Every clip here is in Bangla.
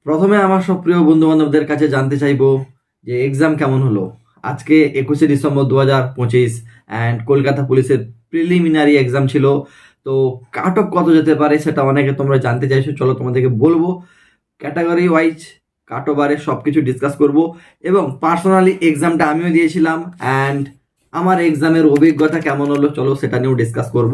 প্রথমে আমার সব প্রিয় বন্ধু বান্ধবদের কাছে জানতে চাইবো যে এক্সাম কেমন হলো। আজকে 21শে ডিসেম্বর 2025 অ্যান্ড কলকাতা পুলিশের প্রিলিমিনারি এক্সাম ছিল। তো কাট অফ কত যেতে পারে সেটা অনেকে তোমরা জানতে চাইছো, চলো তোমাদেরকে বলবো। ক্যাটাগরি ওয়াইজ কাট ওভারে সব কিছু ডিসকাস করব, এবং পার্সোনালি এক্সামটা আমিও দিয়েছিলাম অ্যান্ড আমার এক্সামের অভিজ্ঞতা কেমন হলো চলো সেটা নিয়েও ডিসকাস করব।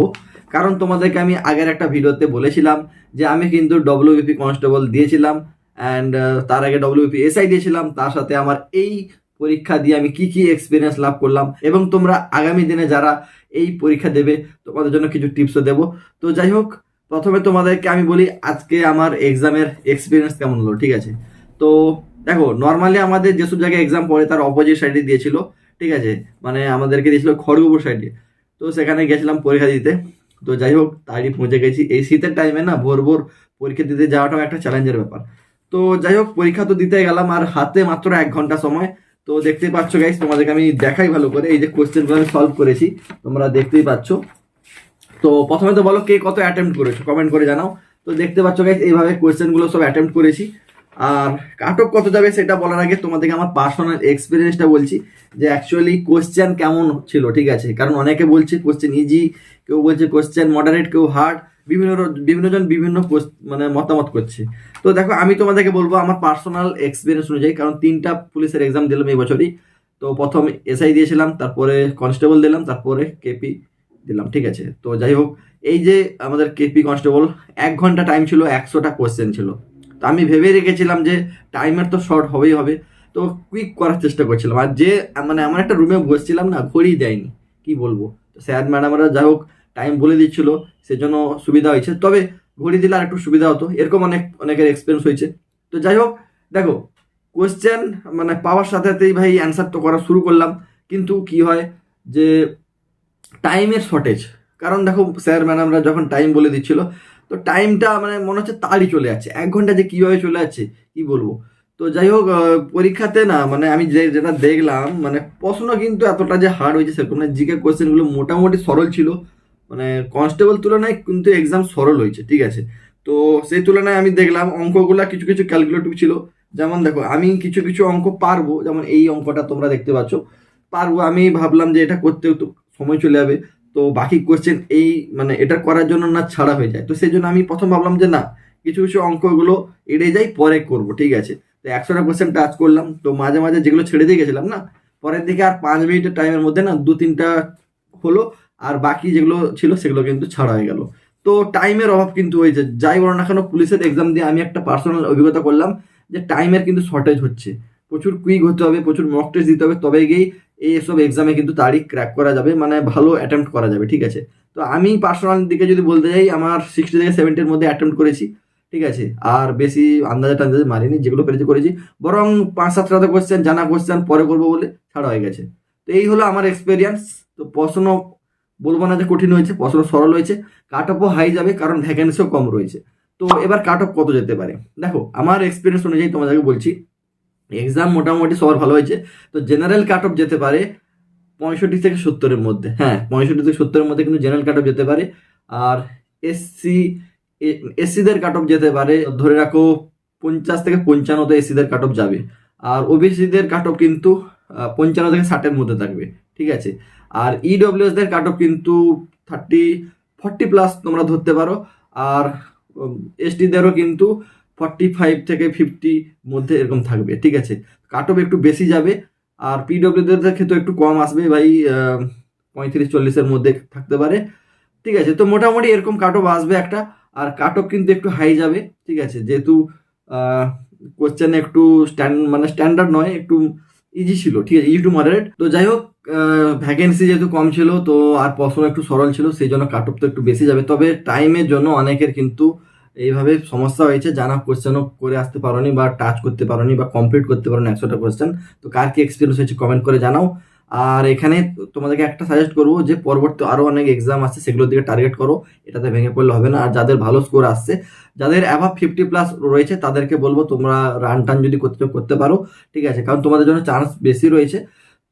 কারণ তোমাদেরকে আমি আগের একটা ভিডিওতে বলেছিলাম যে আমি কিন্তু ডব্লিউবিপি কনস্টেবল দিয়েছিলাম অ্যান্ড তার আগে ডব্লিউপি এসআই দিয়েছিলাম। তার সাথে আমার এই পরীক্ষা দিয়ে আমি কি কি এক্সপিরিয়েন্স লাভ করলাম, এবং তোমরা আগামী দিনে যারা এই পরীক্ষা দেবে তোমাদের জন্য কিছু টিপসও দেবো। তো যাই হোক, প্রথমে তোমাদেরকে আমি বলি আজকে আমার এক্সামের এক্সপিরিয়েন্স কেমন হলো। ঠিক আছে, তো দেখো নর্মালি আমাদের যেসব জায়গায় এক্সাম পড়ে তার অপোজিট সাইডে দিয়েছিল। ঠিক আছে, মানে আমাদেরকে দিয়েছিল খড়গপুর সাইডে। তো সেখানে গেছিলাম পরীক্ষা দিতে। তো যাই হোক, তাড়ি পৌঁছে গেছি। এই শীতের টাইমে না ভোর ভোর পরীক্ষা দিতে যাওয়াটাও একটা চ্যালেঞ্জের ব্যাপার। তো যাই হোক, পরীক্ষা তো দিতে গেলাম, আর হাতে মাত্র 1 ঘন্টা সময়। তো দেখতেই পাচ্ছ গাইস, তোমাদেরকে আমি দেখাই ভালো করে। এই যে কোয়েশ্চেনগুলো আমি সলভ করেছি তোমরা দেখতেই পাচ্ছ। তো প্রথমে তো বলো কে কত অ্যাটেম্প্ট করেছো, কমেন্ট করে জানাও। তো দেখতে পাচ্ছ গাইস, এইভাবে কোয়েশ্চেনগুলো সব অ্যাটেম্প্ট করেছি। আর কাট অফ কত যাবে সেটা বলার আগে তোমাদেরকে আমার পার্সোনাল এক্সপিরিয়েন্সটা বলছি যে অ্যাকচুয়ালি কোয়েশ্চেন কেমন ছিল। ঠিক আছে, কারণ অনেকে বলছে কোয়েশ্চেন ইজি, কেউ বলছে কোয়েশ্চেন মডারেট, কেউ হার্ড। বিভিন্ন বিভিন্নজন বিভিন্ন মানে মতামত করছে। তো দেখো, আমি তোমাদেরকে বলবো আমার পার্সোনাল এক্সপিরিয়েন্স অনুযায়ী, কারণ 3টা পুলিশের এক্সাম দিলাম এই বছরই। তো প্রথম এসআই দিয়েছিলাম, তারপরে কনস্টেবল দিলাম, তারপরে কেপি দিলাম। ঠিক আছে, তো যাই হোক, এই যে আমাদের কেপি কনস্টেবল 1 ঘন্টা টাইম ছিল, 100টা কোয়েশ্চেন ছিল। তো আমি ভেবে রেখেছিলাম যে টাইমের তো শর্ট হবেই হবে, তো কুইক করার চেষ্টা করছিলাম। আর যে মানে আমার একটা রুমে বসছিলাম না, ঘড়ি দেয়নি, কি বলবো। তো স্যার ম্যাডামরা যাই হোক টাইম বলে দিচ্ছিল, সেজন্য সুবিধা হয়েছে। তবে ঘড়ি দিলে আর একটু সুবিধা হতো, এরকম অনেকের এক্সপিরিয়েন্স হয়েছে। তো যাই হোক, দেখো কোয়েশ্চেন মানে পাওয়ার সাথে সাথেই ভাই অ্যান্সার তো করা শুরু করলাম। কিন্তু কি হয় যে টাইমের শর্টেজ। কারণ দেখো স্যার ম্যাডামরা যখন টাইম বলে দিচ্ছিল, তো টাইমটা মানে মনে হচ্ছে তাড়ি চলে যাচ্ছে। 1 ঘন্টা যে কীভাবে চলে যাচ্ছে কি বলবো। তো যাই হোক, পরীক্ষাতে না মানে আমি যেটা দেখলাম, মানে প্রশ্ন কিন্তু এতটা যে হার্ড হয়েছে সেরকম না। জিকে কোয়েশ্চেনগুলো মোটামুটি সরল ছিল, মানে কনস্টেবল তুলনায় কিন্তু এক্সাম সরল হয়েছে। ঠিক আছে, তো সেই তুলনায় আমি দেখলাম অঙ্কগুলা কিছু কিছু ক্যালকুলেটিভ ছিল। যেমন দেখো, আমি কিছু কিছু অঙ্ক পারবো, যেমন এই অঙ্কটা তোমরা দেখতে পাচ্ছ পারবো। আমি ভাবলাম যে এটা করতে তো সময় চলে যাবে, তো বাকি কোশ্চেন এই মানে এটা করার জন্য না ছাড়া হয়ে যায়। তো সেই জন্য আমি প্রথম ভাবলাম যে না, কিছু কিছু অঙ্কগুলো এড়ে যাই, পরে করব। ঠিক আছে, তো 100টা কোশ্চেন টাচ করলাম। তো মাঝে মাঝে যেগুলো ছেড়ে দিয়ে গেছিলাম না, পরের দিকে আর 5 মিনিটের টাইমের মধ্যে না 2-3টা হলো, আর বাকি যেগুলো ছিল সেগুলো কিন্তু ছাড়া হয়ে গেল। তো টাইমের অভাব কিন্তু হয়েছে। যাই বলো না কেন, পুলিশের এক্সাম দিয়ে আমি একটা পার্সোনাল অভিজ্ঞতা করলাম যে টাইমের কিন্তু শর্টেজ হচ্ছে। প্রচুর কুইক হতে হবে, প্রচুর মক টেস্ট দিতে হবে, তবে গিয়েই এইসব এক্সামে কিন্তু তারিখ ক্র্যাক করা যাবে, মানে ভালো অ্যাটেম্প্ট করা যাবে। ঠিক আছে, তো আমি পার্সোনাল দিকে যদি বলতে যাই, আমার 60 থেকে 70-এর মধ্যে অ্যাটেম্প্ট করেছি। ঠিক আছে, আর বেশি আন্দাজে টান্দাজে মারিনি, যেগুলো পেরেছি করেছি। বরং 5-7টা কোয়েশ্চেন জানা কোয়েশ্চেন পরে করবো বলে ছাড়া হয়ে গেছে। তো এই হলো আমার এক্সপিরিয়েন্স। তো প্রশ্ন বলবো না যে কঠিন হয়েছে, প্রশ্ন সরল হয়েছে। কাট অফও হাই যাবে কারণ ভ্যাকেন্সিও কম রয়েছে। তো এবার কাট অফ কত যেতে পারে, দেখো আমার এক্সপিরিয়েন্স অনুযায়ী তোমাদেরকে বলছি। এক্সাম মোটামুটি সবার ভালো হয়েছে। তো জেনারেল কাট অফ যেতে পারে 65 থেকে 70-এর মধ্যে। হ্যাঁ, 65 থেকে 70-এর মধ্যে কিন্তু জেনারেল কাট অফ যেতে পারে। আর এসসি এসসিদের কাট অফ যেতে পারে ধরে রাখো 50 থেকে 55, এসসিদের কাট অফ যাবে। আর ওবিসিদের কাট অফ কিন্তু 55 থেকে 60-এর মধ্যে থাকবে। ঠিক আছে, আর ইডব্লিউএসদের কাট অফ কিন্তু 40+ তোমরা ধরতে পারো। আর এসটিদেরও কিন্তু 45 থেকে 50 মধ্যে এরকম থাকবে। ঠিক আছে, কাট অফ একটু বেশি যাবে। আর পিডব্লিউদের ক্ষেত্রে একটু কম আসবে ভাই, 35-40-এর মধ্যে থাকতে পারে। ঠিক আছে, তো মোটামুটি এরকম কাট অফ আসবে একটা। আর কাট অফ কিন্তু একটু হাই যাবে। ঠিক আছে, যেহেতু কোশ্চেন একটু মানে স্ট্যান্ডার্ড নয়, একটু ইজি ছিল। ঠিক আছে, ইজি টু মডারেট। তো যাই হোক, ভ্যাকেন্সি যেহেতু কম ছিল, তো আর প্রশ্ন একটু সরল ছিল, সেই জন্য কাট অফ তো একটু বেশি যাবে। তবে টাইমের জন্য অনেকের কিন্তু এইভাবে সমস্যা হয়েছে, জানা কোশ্চেনও করে আসতে পারোনি, বা টাচ করতে পারোনি, বা কমপ্লিট করতে পারোনি 100টা কোশ্চেন। তো কার কি এক্সপিরিয়েন্স হয়েছে কমেন্ট করে জানাও। আর এখানে তোমাদেরকে একটা সাজেস্ট করবো যে পরবর্তী আরও অনেক এক্সাম আসছে, সেগুলোর দিকে টার্গেট করো। এটাতে ভেঙে পড়লে হবে না। আর যাদের ভালো স্কোর আসছে, যাদের অ্যাভাব 50+ রয়েছে, তাদেরকে বলবো তোমরা রান টান যদি করতে পারো। ঠিক আছে, কারণ তোমাদের জন্য চান্স বেশি রয়েছে।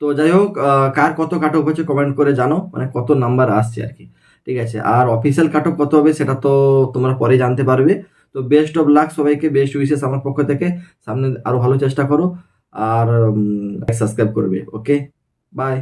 তো যাই হোক, কার কত কাট অফ হচ্ছে কমেন্ট করে জানো, মানে কত নাম্বার আসছে আর কি। ঠিক আছে, আর অফিসিয়াল কাট অফ কত হবে সেটা তো তোমরা পরে জানতে পারবে। তো বেস্ট অফ লাক সবাইকে, বেস্ট উইশেস আমার পক্ষ থেকে। সামনে আরো ভালো চেষ্টা করো, আর সাবস্ক্রাইব করবে। ওকে, বাই।